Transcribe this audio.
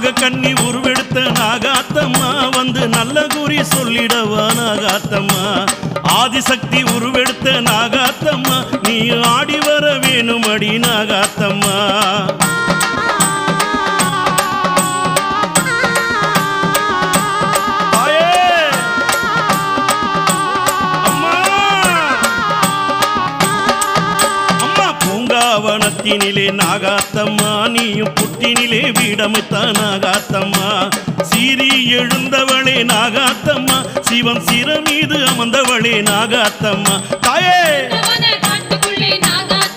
நாகக்கன்னி உருவெடுத்த நாகாத்தம்மா வந்து நல்ல குறி சொல்லிடவா நாகாத்தம்மா. ஆதிசக்தி உருவெடுத்த நாகாத்தம்மா நீ ஆடி வர வேணும் அடி நாகாத்தம்மா. வனத்தினிலே நாகாத்தம்மா நீயும் புட்டினிலே வீடமைத்த நாகாத்தம்மா. சீறி எழுந்தவளே நாகாத்தம்மா சிவன் சிர மீது அமர்ந்தவளே நாகாத்தம்மா. தாயே காட்டுக்குள்ளே நாகாத்தம்மா